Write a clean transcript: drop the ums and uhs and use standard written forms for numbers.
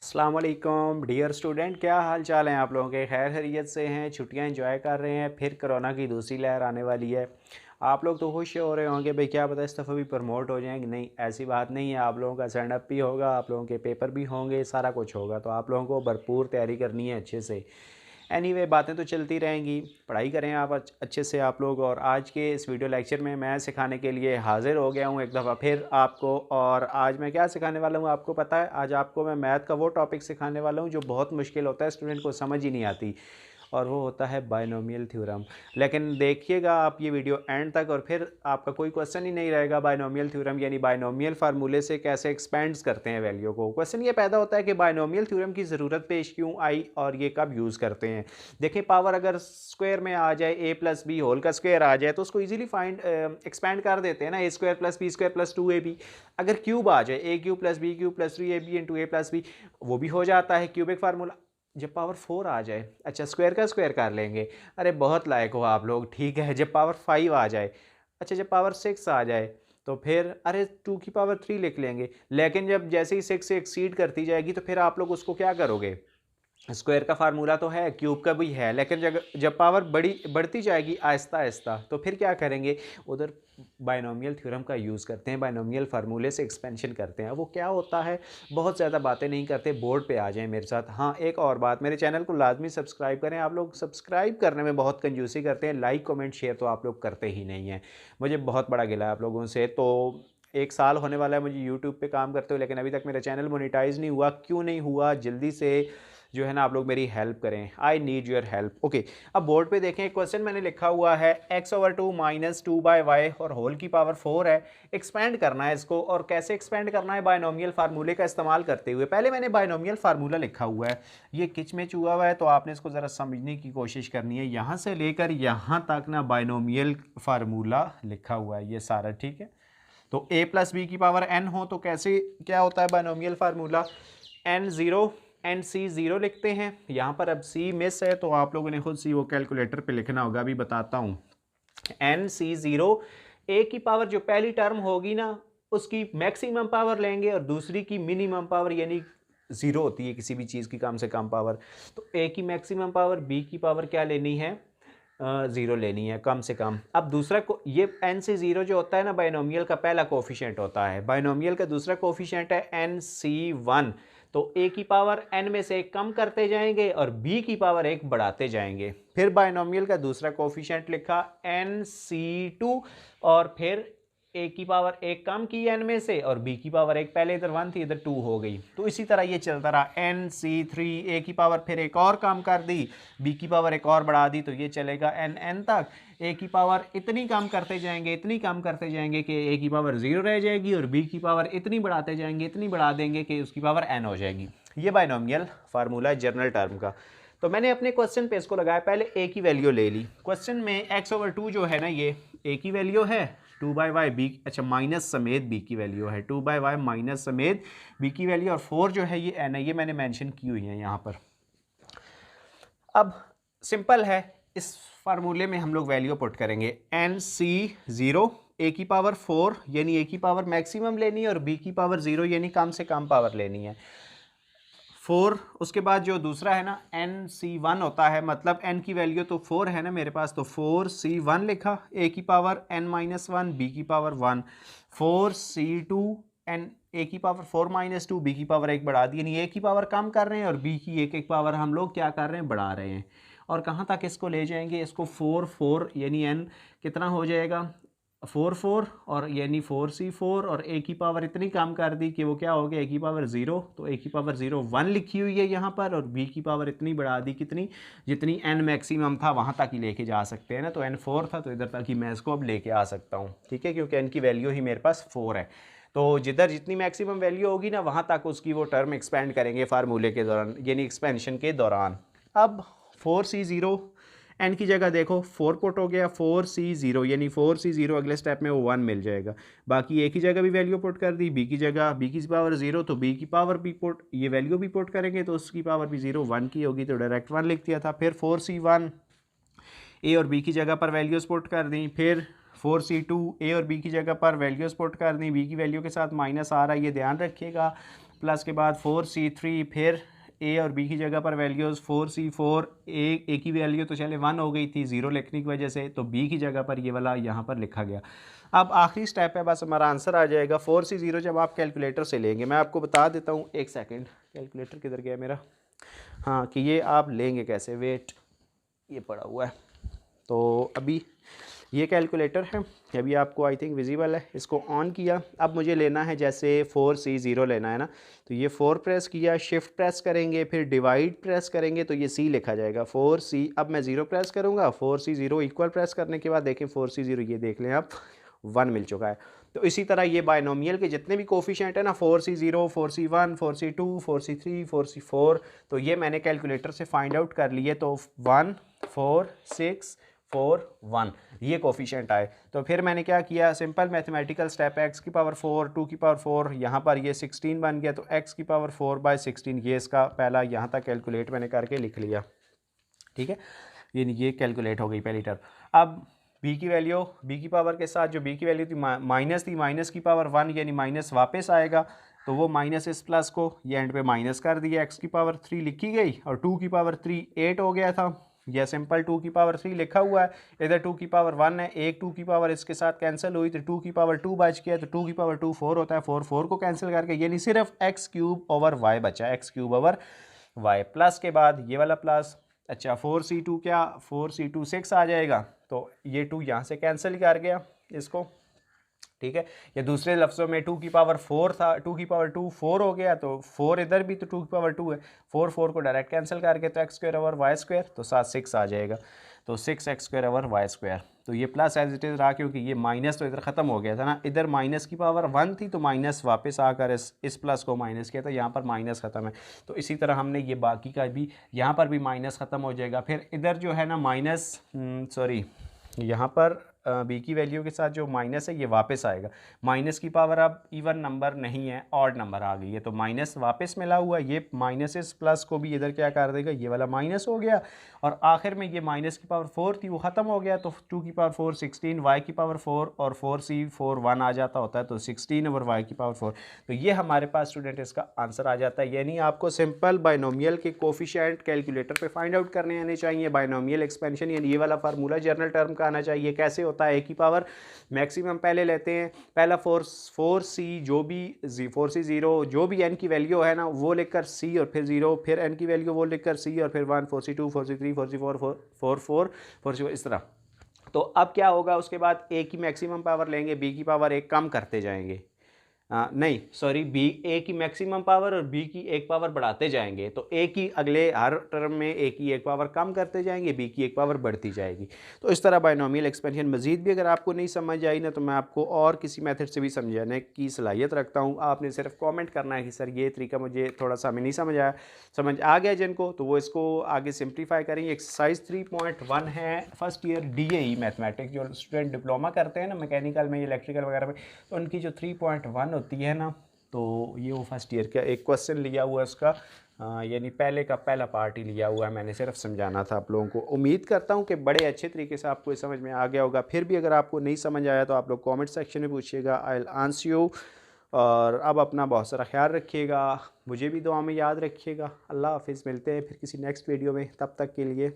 अस्सलाम वालेकुम dear student, क्या हाल चाल हैं आप लोगों के? खैर खैरियत से हैं? छुट्टियां एंजॉय कर रहे हैं? फिर कोरोना की दूसरी लहर आने वाली है। आप लोग तो खुश हो रहे होंगे भाई, क्या पता इस दफ़ा भी प्रमोट हो जाएंगे। नहीं, ऐसी बात नहीं है। आप लोगों का स्टैंड अप भी होगा, आप लोगों के पेपर भी होंगे, सारा कुछ होगा। तो आप लोगों को भरपूर तैयारी करनी है अच्छे से। एनीवे बातें तो चलती रहेंगी, पढ़ाई करें आप अच्छे से आप लोग। और आज के इस वीडियो लेक्चर में मैं सिखाने के लिए हाज़िर हो गया हूँ एक दफ़ा फिर आपको। और आज मैं क्या सिखाने वाला हूँ आपको पता है? आज आपको मैं मैथ का वो टॉपिक सिखाने वाला हूँ जो बहुत मुश्किल होता है, स्टूडेंट को समझ ही नहीं आती, और वो होता है बायनोमियल थ्योरम। लेकिन देखिएगा आप ये वीडियो एंड तक, और फिर आपका कोई क्वेश्चन ही नहीं रहेगा। बायनोमियल थ्योरम यानी बायनोमियल फार्मूले से कैसे एक्सपेंड्स करते हैं वैल्यू को। क्वेश्चन ये पैदा होता है कि बायनोमियल थ्योरम की ज़रूरत पेश क्यों आई और ये कब यूज़ करते हैं। देखिए, पावर अगर स्क्वायर में आ जाए, ए प्लस बी होल का स्क्वायर आ जाए, तो उसको ईजिली फाइंड एक्सपैंड कर देते हैं ना, a square plus b square plus 2ab। अगर क्यूब आ जाए, a cube plus b cube plus 3ab into a plus b, वो भी हो जाता है क्यूबिक फार्मूला। जब पावर 4 आ जाए, अच्छा स्क्वायर का स्क्वायर कर लेंगे, अरे बहुत लायक हो आप लोग, ठीक है। जब पावर 5 आ जाए, अच्छा जब पावर 6 आ जाए, तो फिर अरे 2 की पावर 3 लिख लेंगे। लेकिन जब जैसे ही 6 से एक्सीड करती जाएगी, तो फिर आप लोग उसको क्या करोगे? स्क्वायर का फार्मूला तो है, क्यूब का भी है, लेकिन जब जब पावर बढ़ती जाएगी आहिस्ता आहिस्ता, तो फिर क्या करेंगे? उधर बायनोमियल थ्योरम का यूज़ करते हैं, बायनोमियल फार्मूले से एक्सपेंशन करते हैं। वो क्या होता है? बहुत ज़्यादा बातें नहीं करते, बोर्ड पे आ जाएं मेरे साथ। हाँ, एक और बात, मेरे चैनल को लाजमी सब्सक्राइब करें। आप लोग सब्सक्राइब करने में बहुत कंजूसी करते हैं, लाइक कमेंट शेयर तो आप लोग करते ही नहीं हैं। मुझे बहुत बड़ा गिला है आप लोगों से। तो 1 साल होने वाला है मुझे यूट्यूब पे काम करते हुए, लेकिन अभी तक मेरा चैनल मोनेटाइज नहीं हुआ। क्यों नहीं हुआ? जल्दी से जो है ना आप लोग मेरी हेल्प करें, I need your help. Okay, अब बोर्ड पे देखें, क्वेश्चन मैंने लिखा हुआ है x/2 माइनस 2/y और होल की पावर 4 है। एक्सपेंड करना है इसको, और कैसे एक्सपेंड करना है? बायनोमियल फार्मूले का इस्तेमाल करते हुए। पहले मैंने बायनोमियल फार्मूला लिखा हुआ है, ये किचमिच हुआ हुआ है, तो आपने इसको ज़रा समझने की कोशिश करनी है। यहाँ से लेकर यहाँ तक ना बायनोमियल फार्मूला लिखा हुआ है ये सारा, ठीक है। तो a प्लस बी की पावर n हो तो कैसे क्या होता है binomial formula? n0 and c0 लिखते हैं। यहाँ पर अब c मिस है, तो आप लोगों ने खुद सी वो कैलकुलेटर पे लिखना होगा, अभी बताता हूँ। nc0, a की पावर जो पहली टर्म होगी ना, उसकी मैक्सिमम पावर लेंगे, और दूसरी की मिनिमम पावर, यानी ज़ीरो होती है किसी भी चीज़ की कम से कम पावर। तो a की मैक्सिमम पावर, b की पावर क्या लेनी है? ज़ीरो लेनी है कम से कम। अब दूसरा को ये एन से ज़ीरो जो होता है ना, बायनोमियल का पहला कोफिशिएंट होता है। बायनोमियल का दूसरा कोफिशिएंट है NC1। तो a की पावर n में से एक कम करते जाएंगे और b की पावर एक बढ़ाते जाएंगे। फिर बायनोमियल का दूसरा कोफिशिएंट लिखा NC2, और फिर ए की पावर एक कम की एन में से, और बी की पावर एक, पहले इधर 1 थी इधर 2 हो गई। तो इसी तरह ये चलता रहा। NC3, ए की पावर फिर एक और कम कर दी, बी की पावर एक और बढ़ा दी, तो ये चलेगा NN तक। ए की पावर इतनी कम करते जाएंगे, इतनी कम करते जाएंगे कि ए की पावर 0 रह जाएगी, और बी की पावर इतनी बढ़ाते जाएंगे, इतनी बढ़ा देंगे कि उसकी पावर n हो जाएगी। ये बायनोमियल फार्मूला है जनरल टर्म का। तो मैंने अपने क्वेश्चन पे इसको लगाया, पहले ए की वैल्यू ले ली। क्वेश्चन में x/2 जो है ना, ये ए की वैल्यू है, 2/y बी, अच्छा माइनस समेत बी की वैल्यू है, 2/y माइनस समेत बी की वैल्यू, और 4 जो है ये n है, ये मैंने मेंशन की हुई है यहाँ पर। अब सिंपल है, इस फार्मूले में हम लोग वैल्यू पुट करेंगे। NC0, ए की पावर 4 यानी ए की पावर मैक्सिमम लेनी है, और बी की पावर 0 यानी कम से कम पावर लेनी है। 4, उसके बाद जो दूसरा है ना NC1 होता है, मतलब n की वैल्यू तो 4 है ना मेरे पास, तो 4C1 लिखा, a की पावर n-1, b की पावर 1। 4C2, n a की पावर 4-2, b की पावर 1 बढ़ा दी, यानी a की पावर कम कर रहे हैं और b की एक एक पावर हम लोग क्या कर रहे हैं? बढ़ा रहे हैं। और कहाँ तक इसको ले जाएंगे? इसको 4 यानी n कितना हो जाएगा? 4 और यानी 4C4, और ए की पावर इतनी कम कर दी कि वो क्या हो गया? ए की पावर 0, तो ए की पावर 0 1 लिखी हुई है यहाँ पर, और बी की पावर इतनी बढ़ा दी, कितनी? जितनी n मैक्सिमम था वहाँ तक ही लेके जा सकते हैं ना। तो n 4 था, तो इधर तक ही मैं इसको अब लेके आ सकता हूँ, ठीक है, क्योंकि n की वैल्यू ही मेरे पास 4 है। तो जिधर जितनी मैक्सिमम वैल्यू होगी ना, वहाँ तक उसकी वो टर्म एक्सपेंड करेंगे फार्मूले के दौरान, यानी एक्सपेंशन के दौरान। अब 4C0, एन की जगह देखो 4 पुट हो गया, 4C0 यानी 4C0 अगले स्टेप में वो 1 मिल जाएगा। बाकी ए की जगह भी वैल्यू पुट कर दी, बी की जगह, बी की पावर 0, तो बी की पावर भी पुट, ये वैल्यू भी पुट करेंगे तो उसकी पावर भी 0 1 की होगी, तो डायरेक्ट 1 लिख दिया था। फिर 4C1, ए और बी की जगह पर वैल्यूज पुट कर दी। फिर 4C2, ए और बी की जगह पर वैल्यूज पुट कर दी, बी की वैल्यू के साथ माइनस आ रहा है, ये ध्यान रखिएगा। प्लस के बाद 4C3, फिर ए और बी की जगह पर वैल्यूज़ 4C4, ए की वैल्यू तो चले 1 हो गई थी ज़ीरो लिखने की वजह से, तो बी की जगह पर ये वाला यहाँ पर लिखा गया। अब आखिरी स्टेप है, बस हमारा आंसर आ जाएगा 4C0 जब आप कैलकुलेटर से लेंगे। मैं आपको बता देता हूँ, एक सेकेंड, कैलकुलेटर किधर गया मेरा, हाँ, कि ये आप लेंगे कैसे, वेट, ये पड़ा हुआ है। तो अभी ये कैलकुलेटर है, अभी आपको आई थिंक विजिबल है, इसको ऑन किया। अब मुझे लेना है जैसे 4C0 लेना है ना, तो ये 4 प्रेस किया, शिफ्ट प्रेस करेंगे, फिर डिवाइड प्रेस करेंगे तो ये C लिखा जाएगा 4C। अब मैं 0 प्रेस करूँगा, 4C0 इक्वल प्रेस करने के बाद देखें 4C0, ये देख लें आप 1 मिल चुका है। तो इसी तरह ये बायनोमियल के जितने भी कोफिशिएंट है ना, 4C0, 4C1, 4C2, 4C3, 4C4, तो ये मैंने कैलकुलेटर से फाइंड आउट कर लिए। तो 1, 4, 6, 4, 1 ये कोफिशिएंट आए। तो फिर मैंने क्या किया, सिंपल मैथमेटिकल स्टेप, x की पावर 4, 2 की पावर 4, यहाँ पर ये 16 बन गया, तो x की पावर 4/16, ये इसका पहला यहाँ तक कैलकुलेट मैंने करके लिख लिया। ठीक है, ये कैलकुलेट हो गई पहली टर्म। अब b की वैल्यू, b की पावर के साथ जो b की वैल्यू थी माइनस थी, माइनस की पावर 1 यानी माइनस वापस आएगा, तो वो माइनस इस प्लस को ये एंड पे माइनस कर दिया, x की पावर 3 लिखी गई, और 2 की पावर 3 8 हो गया था, यह सिंपल 2 की पावर 3 लिखा हुआ है, इधर 2 की पावर 1 है, एक 2 की पावर इसके साथ कैंसिल हुई, तो 2 की पावर 2 बच गया, तो 2 की पावर 2 4 होता है, 4 4 को कैंसिल करके यानी सिर्फ x³ बचा, x³ प्लस के बाद ये वाला प्लस। अच्छा 4C2 क्या, 4C2 6 आ जाएगा, तो ये 2 यहाँ से कैंसिल कर गया इसको। ठीक है, या दूसरे लफ्ज़ों में 2 की पावर 4 था, 2 की पावर 2 4 हो गया, तो 4 इधर भी, तो 2 की पावर 2 है, 4 4 को डायरेक्ट कैंसिल करके तो x² तो साथ 6 आ जाएगा, तो 6x², तो ये प्लस एज इट इज़ रहा, क्योंकि ये माइनस तो इधर ख़त्म हो गया था ना, इधर माइनस की पावर 1 थी, तो माइनस वापस आकर इस प्लस को माइनस किया, तो यहाँ पर माइनस ख़त्म है। तो इसी तरह हमने ये बाकी का भी, यहाँ पर भी माइनस ख़त्म हो जाएगा। फिर इधर जो है ना माइनस, सॉरी, यहाँ पर b की वैल्यू के साथ जो माइनस है ये वापस आएगा, माइनस की पावर अब इवन नंबर नहीं है, ऑड नंबर आ गई है, तो माइनस वापस मिला हुआ, ये माइनस इस प्लस को भी इधर क्या कर देगा, ये वाला माइनस हो गया, और आखिर में ये माइनस की पावर 4 थी वो ख़त्म हो गया, तो 2 की पावर 4 16, y की पावर 4 और 4C4 1 आ जाता होता है, तो 16 और y की पावर 4, तो ये हमारे पास स्टूडेंट इसका आंसर आ जाता है। यानी आपको सिंपल बायनोमियल के कोफिशिएंट कैलकुलेटर पे फाइंड आउट करने आने चाहिए, बायनोमियल एक्सपेंशन यानी ये वाला फार्मूला जर्नल टर्म का आना चाहिए। कैसे होता है, ए की पावर मैक्सिमम पहले लेते हैं, पहला 4C जो भी 4C0 जो भी n की वैल्यू है ना वो लिखकर c और फिर 0, फिर n की वैल्यू वो लिखकर c और फिर 1, 4C2, 4C3, 4C4, 4 4 इस तरह। तो अब क्या होगा, उसके बाद a की मैक्सिमम पावर लेंगे, b की पावर एक कम करते जाएंगे, नहीं सॉरी, ए की मैक्सिमम पावर और बी की एक पावर बढ़ाते जाएंगे, तो ए की अगले हर टर्म में ए की एक पावर कम करते जाएंगे, बी की एक पावर बढ़ती जाएगी। तो इस तरह बायनोमियल एक्सपेंशन मजीद भी अगर आपको नहीं समझ आई ना, तो मैं आपको और किसी मेथड से भी समझाने की सलाहियत रखता हूँ। आपने सिर्फ कमेंट करना है कि सर ये तरीका मुझे थोड़ा सा हमें नहीं समझ आया, समझ आ गया जिनको, तो वो इसको आगे सिंप्लीफाई करेंगे। एक्सरसाइज 3.1 है फर्स्ट ईयर DAE मैथमेटिक्स, जो स्टूडेंट डिप्लोमा करते हैं ना मैकेनिकल में, इलेक्ट्रिकल वगैरह में, तो उनकी जो 3.1 होती है ना, तो ये वो फर्स्ट ईयर का एक क्वेश्चन लिया हुआ है उसका, यानी पहले का पहला पार्ट ही लिया हुआ है, मैंने सिर्फ समझाना था आप लोगों को। उम्मीद करता हूँ कि बड़े अच्छे तरीके से आपको समझ में आ गया होगा। फिर भी अगर आपको नहीं समझ आया तो आप लोग कमेंट सेक्शन में पूछिएगा, आई विल आंसर यू। और अब अपना बहुत सारा ख्याल रखिएगा, मुझे भी दुआ में याद रखिएगा। अल्लाह हाफिज़, मिलते हैं फिर किसी नेक्स्ट वीडियो में, तब तक के लिए